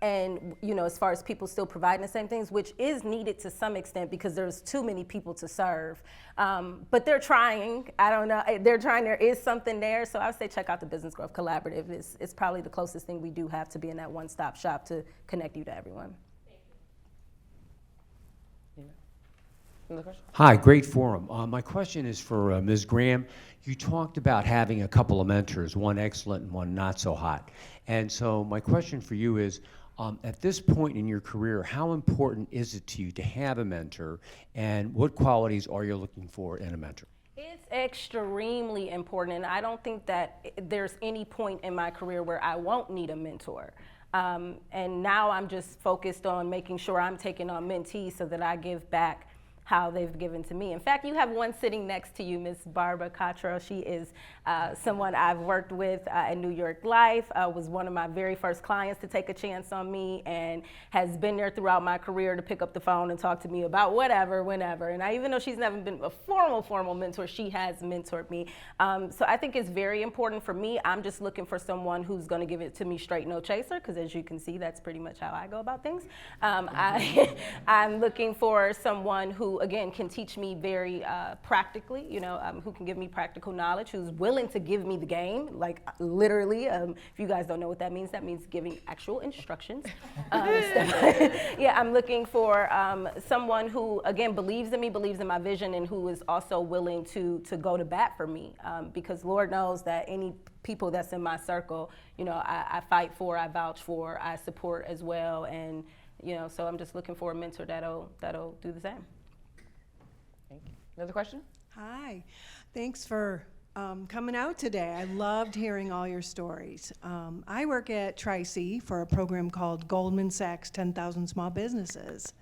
And as far as people still providing the same things, which is needed to some extent because there's too many people to serve. But they're trying. I don't know. They're trying. There is something there. So I would say check out the Business Growth Collaborative. It's probably the closest thing we do have to being that one-stop shop to connect you to everyone. Another question? Hi, great forum. My question is for Ms. Graham. You talked about having a couple of mentors, one excellent and one not so hot. And so my question for you is, at this point in your career, how important is it to you to have a mentor, and what qualities are you looking for in a mentor? It's extremely important, and I don't think that there's any point in my career where I won't need a mentor. And now I'm just focused on making sure I'm taking on mentees so that I give back how they've given to me. In fact, you have one sitting next to you, Ms. Barbara Cottrell. She is someone I've worked with at New York Life, was one of my very first clients to take a chance on me, and has been there throughout my career to pick up the phone and talk to me about whatever, whenever. And even though she's never been a formal mentor, she has mentored me. So I think it's very important for me. I'm just looking for someone who's gonna give it to me straight, no chaser, because as you can see, that's pretty much how I go about things. I'm looking for someone who, again, can teach me very practically, who can give me practical knowledge, who's willing to give me the game, like literally. If you guys don't know what that means giving actual instructions. I'm looking for someone who, again, believes in me, believes in my vision, and who is also willing to go to bat for me, because Lord knows that any people that's in my circle, I fight for, I vouch for, I support as well, and so I'm just looking for a mentor that'll do the same. Thank you. Another question? Hi, thanks for coming out today. I loved hearing all your stories. I work at Tri-C for a program called Goldman Sachs 10,000 Small Businesses,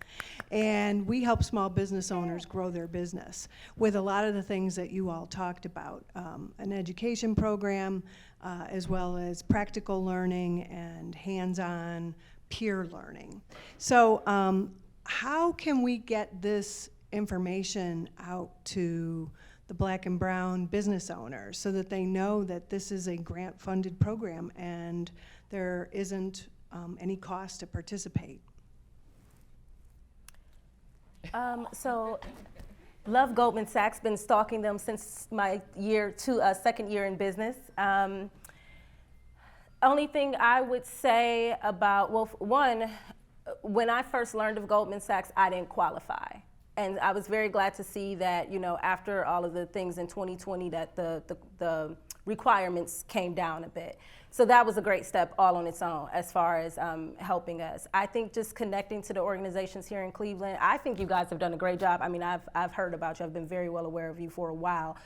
and we help small business owners grow their business with a lot of the things that you all talked about, an education program, as well as practical learning and hands-on peer learning. So how can we get this information out to the Black and brown business owners so that they know that this is a grant-funded program and there isn't any cost to participate? So Love Goldman Sachs, been stalking them since my second year in business. Only thing I would say about, well, one, when I first learned of Goldman Sachs, I didn't qualify. And I was very glad to see that, after all of the things in 2020, that the requirements came down a bit. So that was a great step all on its own as far as helping us. I think just connecting to the organizations here in Cleveland, I think you guys have done a great job. I mean, I've heard about you. I've been very well aware of you for a while.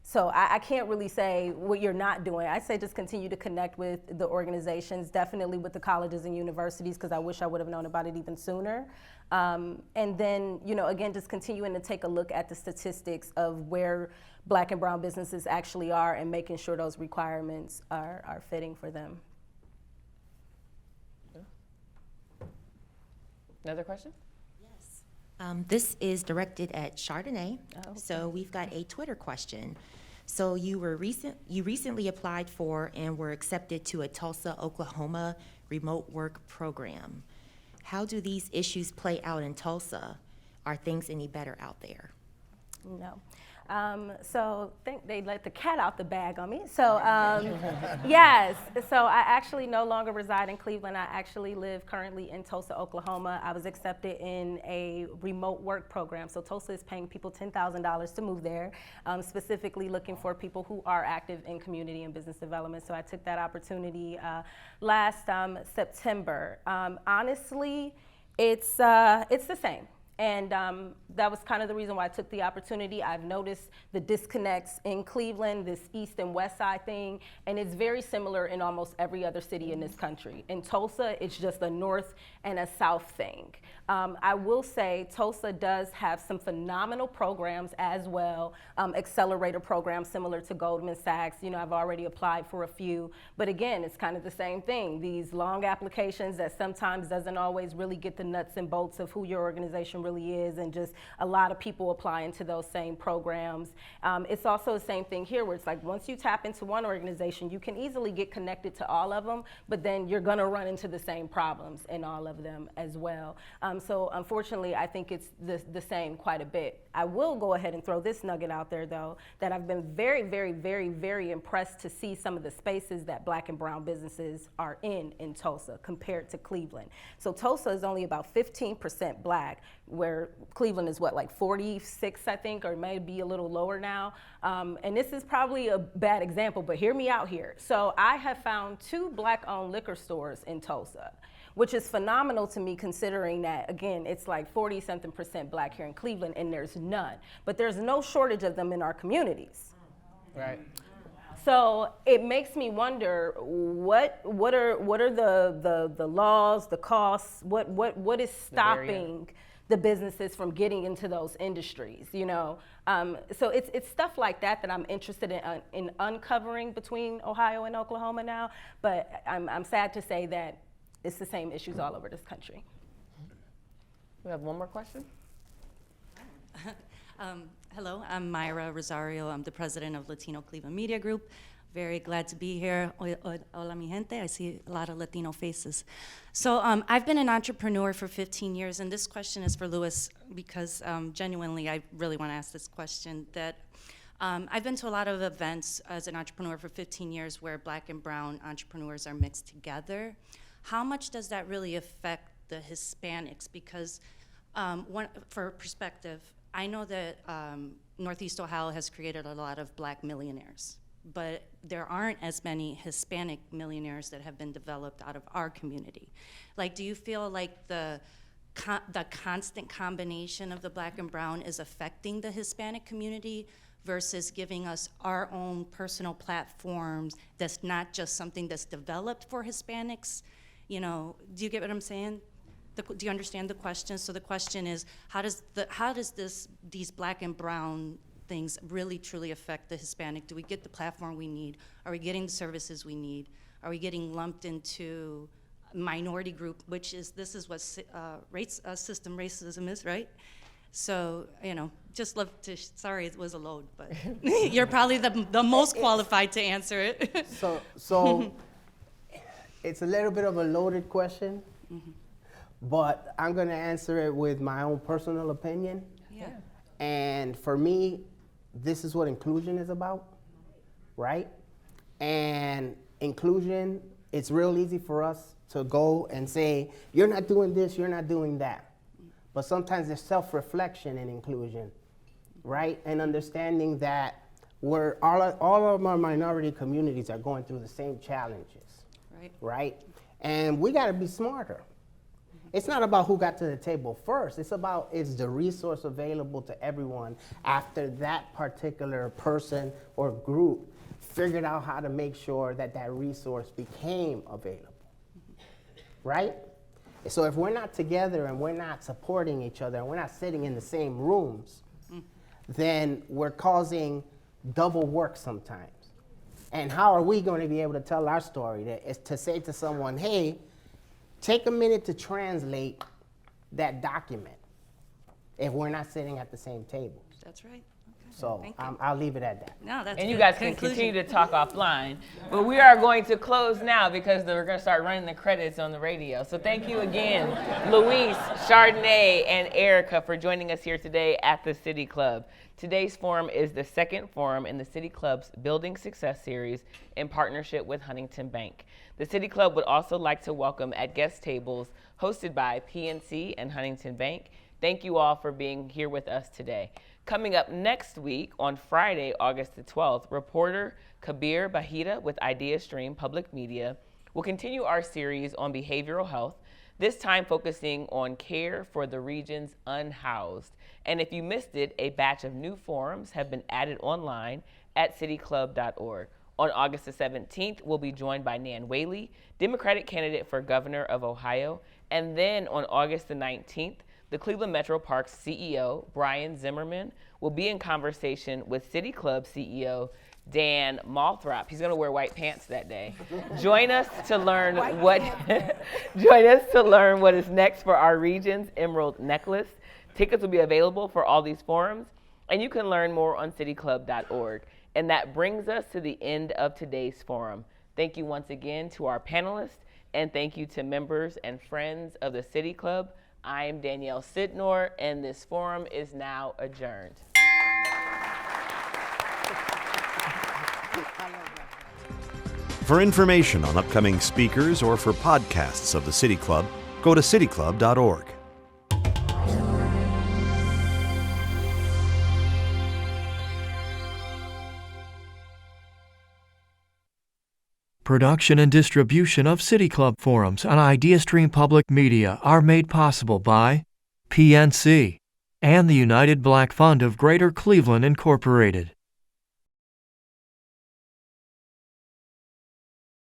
So I can't really say what you're not doing. I say just continue to connect with the organizations, definitely with the colleges and universities, because I wish I would have known about it even sooner. And then, again, just continuing to take a look at the statistics of where Black and brown businesses actually are and making sure those requirements are fitting for them. Another question? This is directed at Chardonnay. Oh, okay. So we've got a Twitter question. So you recently applied for and were accepted to a Tulsa, Oklahoma remote work program. How do these issues play out in Tulsa? Are things any better out there? No. So I think they let the cat out the bag on me. So yes, so I actually no longer reside in Cleveland. I actually live currently in Tulsa, Oklahoma. I was accepted in a remote work program. So Tulsa is paying people $10,000 to move there, specifically looking for people who are active in community and business development. So I took that opportunity last September. Honestly, it's the same. And that was kind of the reason why I took the opportunity. I've noticed the disconnects in Cleveland, this east and west side thing, and it's very similar in almost every other city in this country. In Tulsa, it's just a north and a south thing. I will say Tulsa does have some phenomenal programs as well, accelerator programs similar to Goldman Sachs. I've already applied for a few, but again, it's kind of the same thing. These long applications that sometimes doesn't always really get the nuts and bolts of who your organization really is, and just a lot of people applying to those same programs. It's also the same thing here, where it's like once you tap into one organization, you can easily get connected to all of them, but then you're gonna run into the same problems in all of them as well. So unfortunately, I think it's the same quite a bit. I will go ahead and throw this nugget out there, though, that I've been very, very, very, very impressed to see some of the spaces that Black and brown businesses are in Tulsa compared to Cleveland. So Tulsa is only about 15% Black, where Cleveland is like 46, I think, or maybe a little lower now. And this is probably a bad example, but hear me out here. So I have found 2 Black-owned liquor stores in Tulsa, which is phenomenal to me, considering that, again, it's like 40-something% Black here in Cleveland, and there's none. But there's no shortage of them in our communities. Right. So it makes me wonder what are the laws, the costs, what is stopping the businesses from getting into those industries, So it's stuff like that I'm interested in uncovering between Ohio and Oklahoma now. But I'm sad to say that it's the same issues all over this country. We have one more question. Hello, I'm Myra Rosario. I'm the president of Latino Cleveland Media Group. Very glad to be here. Hola, mi gente. I see a lot of Latino faces. So I've been an entrepreneur for 15 years, and this question is for Louis, because genuinely, I really want to ask this question. That I've been to a lot of events as an entrepreneur for 15 years where Black and brown entrepreneurs are mixed together. How much does that really affect the Hispanics? Because for perspective, I know that Northeast Ohio has created a lot of Black millionaires, but there aren't as many Hispanic millionaires that have been developed out of our community. Like, do you feel like the constant combination of the Black and brown is affecting the Hispanic community versus giving us our own personal platforms that's not just something that's developed for Hispanics? Do you get what I'm saying? Do you understand the question? So the question is, how does these Black and brown things really truly affect the Hispanic? Do we get the platform we need? Are we getting the services we need? Are we getting lumped into minority group, which is, this is what system racism is, right? So, just love to, sorry it was a load, but you're probably the most qualified to answer it. So it's a little bit of a loaded question, but I'm gonna answer it with my own personal opinion. Yeah. And for me, this is what inclusion is about, right? And inclusion, it's real easy for us to go and say, you're not doing this, you're not doing that. But sometimes there's self-reflection in inclusion, right? And understanding that all of our minority communities are going through the same challenges, right? And we gotta be smarter. It's not about who got to the table first. It's about, is the resource available to everyone after that particular person or group figured out how to make sure that that resource became available, right? So if we're not together and we're not supporting each other and we're not sitting in the same rooms, then we're causing double work sometimes. And how are we going to be able to tell our story? Is to say to someone, hey, take a minute to translate that document if we're not sitting at the same table. That's right. So I'll leave it at that. No, that's And you good. guys can continue to talk offline. But we are going to close now because we're going to start running the credits on the radio. So thank you again, Luis, Chardonnay, and Erica for joining us here today at the City Club. Today's forum is the second forum in the City Club's Building Success series in partnership with Huntington Bank. The City Club would also like to welcome at guest tables hosted by PNC and Huntington Bank. Thank you all for being here with us today. Coming up next week on Friday, August the 12th, reporter Kabir Bahida with IdeaStream Public Media will continue our series on behavioral health, this time focusing on care for the region's unhoused. And if you missed it, a batch of new forums have been added online at cityclub.org. On August the 17th, we'll be joined by Nan Whaley, Democratic candidate for governor of Ohio. And then on August the 19th, the Cleveland Metro Parks CEO, Brian Zimmerman, will be in conversation with City Club CEO, Dan Malthrop. He's going to wear white pants that day. Join us to learn what is next for our region's Emerald Necklace. Tickets will be available for all these forums, and you can learn more on cityclub.org. And that brings us to the end of today's forum. Thank you once again to our panelists, and thank you to members and friends of the City Club. I am Danielle Sidnor, and this forum is now adjourned. For information on upcoming speakers or for podcasts of the City Club, go to cityclub.org. Production and distribution of City Club forums on IdeaStream Public Media are made possible by PNC and the United Black Fund of Greater Cleveland, Incorporated.